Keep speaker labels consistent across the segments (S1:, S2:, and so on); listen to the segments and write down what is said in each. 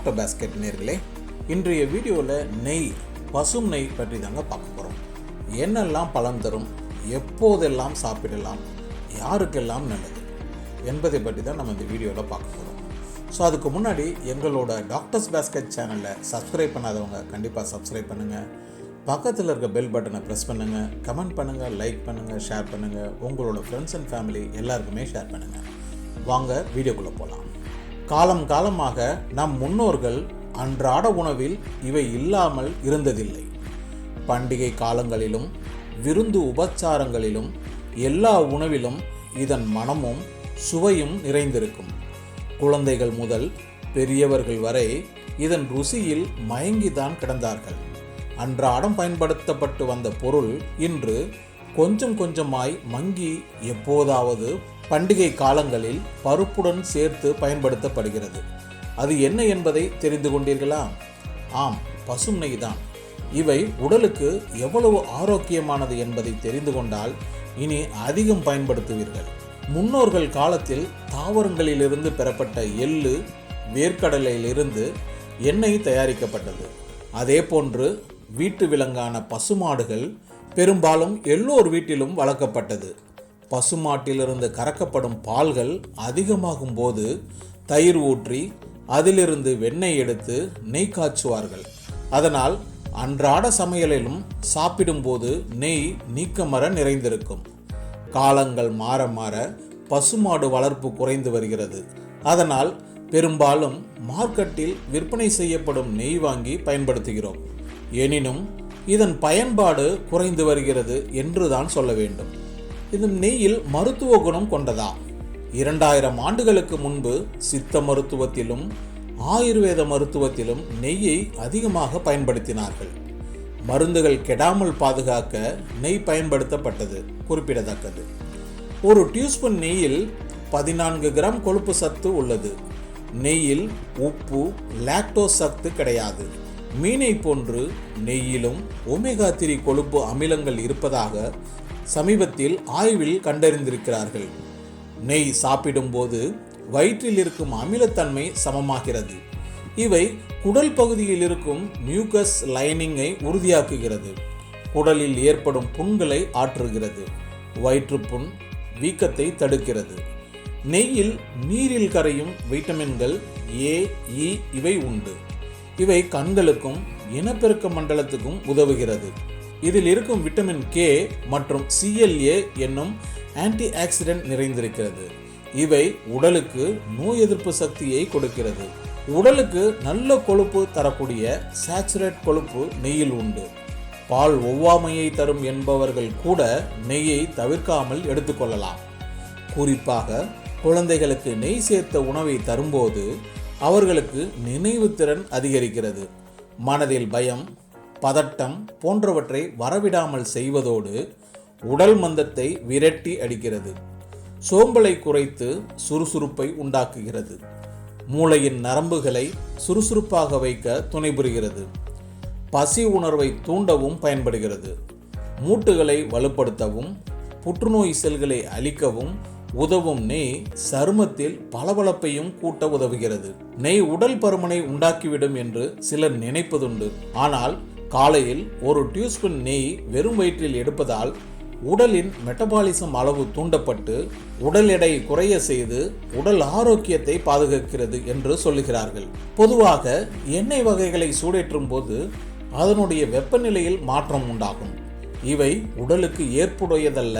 S1: Doctor basket நேர்களே, இன்றைய வீடியோவில் நெய், பசும் நெய் பற்றி தாங்க பார்க்க போகிறோம். என்னெல்லாம் பலன் தரும், எப்போதெல்லாம் சாப்பிடலாம், யாருக்கெல்லாம் நல்லது என்பதை பற்றி தான் நம்ம இந்த வீடியோவில் பார்க்க போகிறோம். ஸோ அதுக்கு முன்னாடி எங்களோட டாக்டர்ஸ் பாஸ்கெட் சேனலை சப்ஸ்கிரைப் பண்ணாதவங்க கண்டிப்பாக சப்ஸ்கிரைப் பண்ணுங்கள். பக்கத்தில் இருக்க பெல் பட்டனை ப்ரெஸ் பண்ணுங்கள், கமெண்ட் பண்ணுங்கள், லைக் பண்ணுங்கள், ஷேர் பண்ணுங்கள். உங்களோட ஃப்ரெண்ட்ஸ் அண்ட் ஃபேமிலி எல்லாருக்குமே ஷேர் பண்ணுங்கள். வாங்க வீடியோக்குள்ளே போகலாம். காலம் காலமாக நம் முன்னோர்கள் அன்றாட உணவில் இவை இல்லாமல் இருந்ததில்லை. பண்டிகை காலங்களிலும் விருந்து உபச்சாரங்களிலும் எல்லா உணவிலும் இதன் மனமும் சுவையும் நிறைந்திருக்கும். குழந்தைகள் முதல் பெரியவர்கள் வரை இதன் ருசியில் மயங்கிதான் கிடந்தார்கள். அன்றாடம் பயன்படுத்தப்பட்டு வந்த பொருள் இன்று கொஞ்சம் கொஞ்சமாய் மங்கி எப்போதாவது பண்டிகை காலங்களில் பருப்புடன் சேர்த்து பயன்படுத்தப்படுகிறது. அது என்ன என்பதை தெரிந்து கொண்டீர்களா? ஆம், பசும் நெய் தான். இவை உடலுக்கு எவ்வளவு ஆரோக்கியமானது என்பதை தெரிந்து கொண்டால் இனி அதிகம் பயன்படுத்துவீர்கள். முன்னோர்கள் காலத்தில் தாவரங்களிலிருந்து பெறப்பட்ட எள்ளு, வேர்க்கடலையிலிருந்து எண்ணெய் தயாரிக்கப்பட்டது. அதே போன்று வீட்டு விலங்கான பசுமாடுகள் பெரும்பாலும் எல்லோர் வீட்டிலும் வளர்க்கப்பட்டது. பசுமாட்டிலிருந்து கறக்கப்படும் பால்கள் அதிகமாகும் போது தயிர் ஊற்றி அதிலிருந்து வெண்ணெய் எடுத்து நெய் காய்ச்சுவார்கள். அதனால் அன்றாட சமையலிலும் சாப்பிடும்போது நெய் நீக்கமர நிறைந்திருக்கும். காலங்கள் மாற மாற பசுமாடு வளர்ப்பு குறைந்து வருகிறது. அதனால் பெரும்பாலும் மார்க்கெட்டில் விற்பனை செய்யப்படும் நெய் வாங்கி பயன்படுத்துகிறோம். எனினும் இதன் பயன்பாடு குறைந்து வருகிறது என்றுதான் சொல்ல வேண்டும். இது நெய்யில் மருத்துவ குணம் கொண்டதா? 2000 ஆண்டுகளுக்கு முன்பு சித்த மருத்துவத்திலும் ஆயுர்வேத மருத்துவத்திலும் நெய்யை அதிகமாக பயன்படுத்தினார்கள். மருந்துகள் கெடாமல் பாதுகாக்க நெய் பயன்படுத்தப்பட்டது குறிப்பிடத்தக்கது. ஒரு டியூஸ்பூன் நெய்யில் 14 கிராம் கொழுப்பு சத்து உள்ளது. நெய்யில் உப்பு, லாக்டோஸ் சத்து கிடையாது. மீனை போன்று நெய்யிலும் ஒமேகா 3 கொழுப்பு அமிலங்கள் இருப்பதாக சமீபத்தில் ஆய்வில் கண்டறிந்திருக்கிறார்கள். நெய் சாப்பிடும்போது வயிற்றில் இருக்கும் அமிலத்தன்மை சமமாகிறது. இவை குடல் பகுதியில் இருக்கும் மியூக்கஸ் லைனிங்கை உறுதியாக்குகிறது. குடலில் ஏற்படும் புண்களை ஆற்றுகிறது. வயிற்றுப்புண், வீக்கத்தை தடுக்கிறது. நெய்யில் நீரில் கரையும் வைட்டமின்கள் ஏ, இ இவை உண்டு. இவை கண்களுக்கும் இனப்பெருக்க மண்டலத்துக்கும் உதவுகிறது. இதில் இருக்கும் விட்டமின் கே மற்றும் CLA என்னும் ஆன்டிஆக்சிடென்ட் நிறைந்திருக்கிறது. இவை உடலுக்கு நோய் எதிர்ப்பு சக்தியை கொடுக்கிறது. உடலுக்கு நல்ல கொழுப்பு தரக்கூடிய சாச்சுரேட் கொழுப்பு நெய்யில் உண்டு. பால் ஒவ்வாமையை தரும் என்பவர்கள் கூட நெய்யை தவிர்க்காமல் எடுத்துக்கொள்ளலாம். குறிப்பாக குழந்தைகளுக்கு நெய் சேர்த்த உணவை தரும்போது அவர்களுக்கு நினைவு திறன் அதிகரிக்கிறது. மனதில் பயம், பதட்டம் போன்றவற்றை வரவிடாமல் செய்வதோடு உடல் மந்தத்தை விரட்டி அடிக்கிறது. சோம்பலை குறைத்து சுறுசுறுப்பை உண்டாக்குகிறது. மூளையின் நரம்புகளை சுறுசுறுப்பாக வைக்க துணை புரிகிறது. பசி உணர்வை தூண்டவும் பயன்படுகிறது. மூட்டுகளை வலுப்படுத்தவும் புற்றுநோய் செல்களை அழிக்கவும் உதவும் நெய் சருமத்தில் பளபளப்பையும் கூட்ட உதவுகிறது. நெய் உடல் பருமனை உண்டாக்கிவிடும் என்று சிலர் நினைப்பதுண்டு. ஆனால் காலையில் ஒரு டியூஸ்பூன் நெய் வெறும் வயிற்றில் எடுப்பதால் உடலின் மெட்டபாலிசம் அளவு தூண்டப்பட்டு உடல் எடை குறைய செய்து உடல் ஆரோக்கியத்தை பாதுகாக்கிறது என்று சொல்லுகிறார்கள். பொதுவாக எண்ணெய் வகைகளை சூடேற்றும் போது அதனுடைய வெப்பநிலையில் மாற்றம் உண்டாகும். இவை உடலுக்கு ஏற்புடையதல்ல.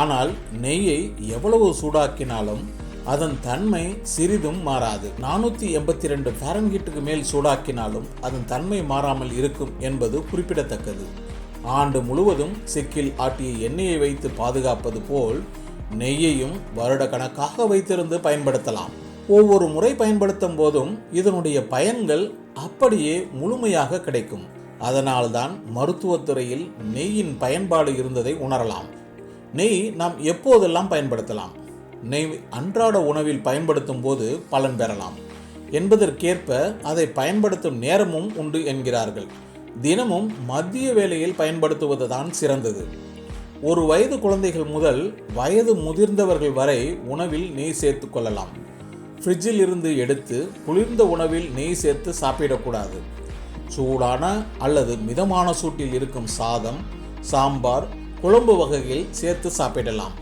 S1: ஆனால் நெய்யை எவ்வளவு சூடாக்கினாலும் அதன் தன்மை சிறிதும் மாறாது. 482 ஃபாரன்ஹீட்டுக்கு மேல் சூடாக்கினாலும் அதன் தன்மை மாறாமல் இருக்கும் என்பது குறிப்பிடத்தக்கது. ஆண்டு முழுவதும் செக்கில் ஆட்டிய எண்ணெயை வைத்து பாதுகாப்பது போல் நெய்யையும் வருட கணக்காக வைத்திருந்து பயன்படுத்தலாம். ஒவ்வொரு முறை பயன்படுத்தும் போதும் இதனுடைய பயன்கள் அப்படியே முழுமையாக கிடைக்கும். அதனால்தான் மருத்துவத்துறையில் நெய்யின் பயன்பாடு இருந்ததை உணரலாம். நெய் நாம் எப்போதெல்லாம் பயன்படுத்தலாம்? நெய் அன்றாட உணவில் பயன்படுத்தும் போது பலன் பெறலாம் என்பதற்கேற்ப அதை பயன்படுத்தும் நேரமும் உண்டு என்கிறார்கள். தினமும் மதிய வேளையில் பயன்படுத்துவது தான் சிறந்தது. 1 வயது குழந்தைகள் முதல் வயது முதிர்ந்தவர்கள் வரை உணவில் நெய் சேர்த்து கொள்ளலாம். ஃப்ரிட்ஜில் இருந்து எடுத்து குளிர்ந்த உணவில் நெய் சேர்த்து சாப்பிடக்கூடாது. சூடான அல்லது மிதமான சூட்டில் இருக்கும் சாதம், சாம்பார், குழம்பு வகைகள் சேர்த்து சாப்பிடலாம்.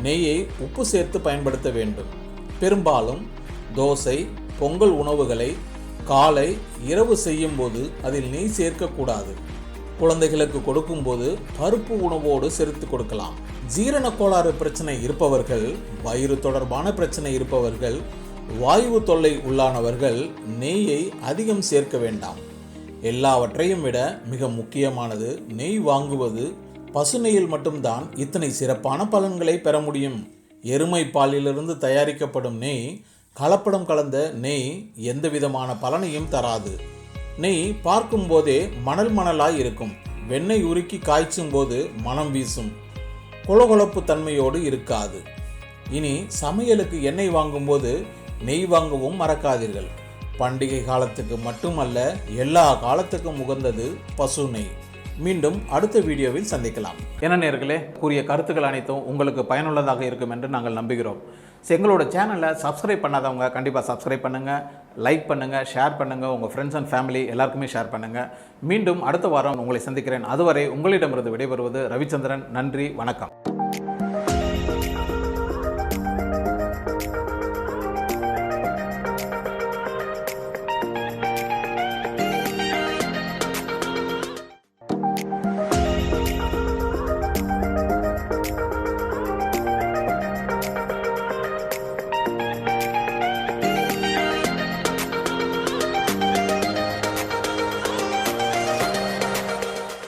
S1: நெய்யை உப்பு சேர்த்து பயன்படுத்த வேண்டும். பெரும்பாலும் தோசை, பொங்கல் உணவுகளை காலை, இரவு செய்யும் போது அதில் நெய் சேர்க்கக்கூடாது. குழந்தைகளுக்கு கொடுக்கும்போது பருப்பு உணவோடு சேர்த்து கொடுக்கலாம். ஜீரண கோளாறு பிரச்சனை இருப்பவர்கள், வயிறு தொடர்பான பிரச்சனை இருப்பவர்கள், வாயு தொல்லை உள்ளானவர்கள் நெய்யை அதிகம் சேர்க்க வேண்டாம். எல்லாவற்றையும் விட மிக முக்கியமானது, நெய் வாங்குவது பசு நெய்யில் மட்டும்தான் இத்தனை சிறப்பான பலன்களை பெற முடியும். எருமை பாலிலிருந்து தயாரிக்கப்படும் நெய் கலப்படம் கலந்த நெய் எந்த விதமான பலனையும் தராது. நெய் பார்க்கும் போதே மணலாய் இருக்கும். வெண்ணெய் உருக்கி காய்ச்சும் போது மனம் வீசும். கொழகொழப்பு தன்மையோடு இருக்காது. இனி சமையலுக்கு எண்ணெய் வாங்கும்போது நெய் வாங்கவும் மறக்காதீர்கள். பண்டிகை காலத்துக்கு மட்டுமல்ல, எல்லா காலத்துக்கும் உகந்தது பசு நெய். மீண்டும் அடுத்த வீடியோவில் சந்திக்கலாம். என்ன நேயர்களே, கூறிய கருத்துக்கள் அனைத்தும் உங்களுக்கு பயனுள்ளதாக இருக்கும் என்று நாங்கள் நம்புகிறோம். எங்களோட சேனலை சப்ஸ்கிரைப் பண்ணாதவங்க கண்டிப்பாக சப்ஸ்கிரைப் பண்ணுங்கள், லைக் பண்ணுங்கள், ஷேர் பண்ணுங்கள், உங்கள் ஃப்ரெண்ட்ஸ் அண்ட் ஃபேமிலி எல்லாருக்குமே ஷேர் பண்ணுங்கள். மீண்டும் அடுத்த வாரம் உங்களை சந்திக்கிறேன். அதுவரை உங்களிடமிருந்து விடைபெறுவது ரவிச்சந்திரன். நன்றி, வணக்கம்.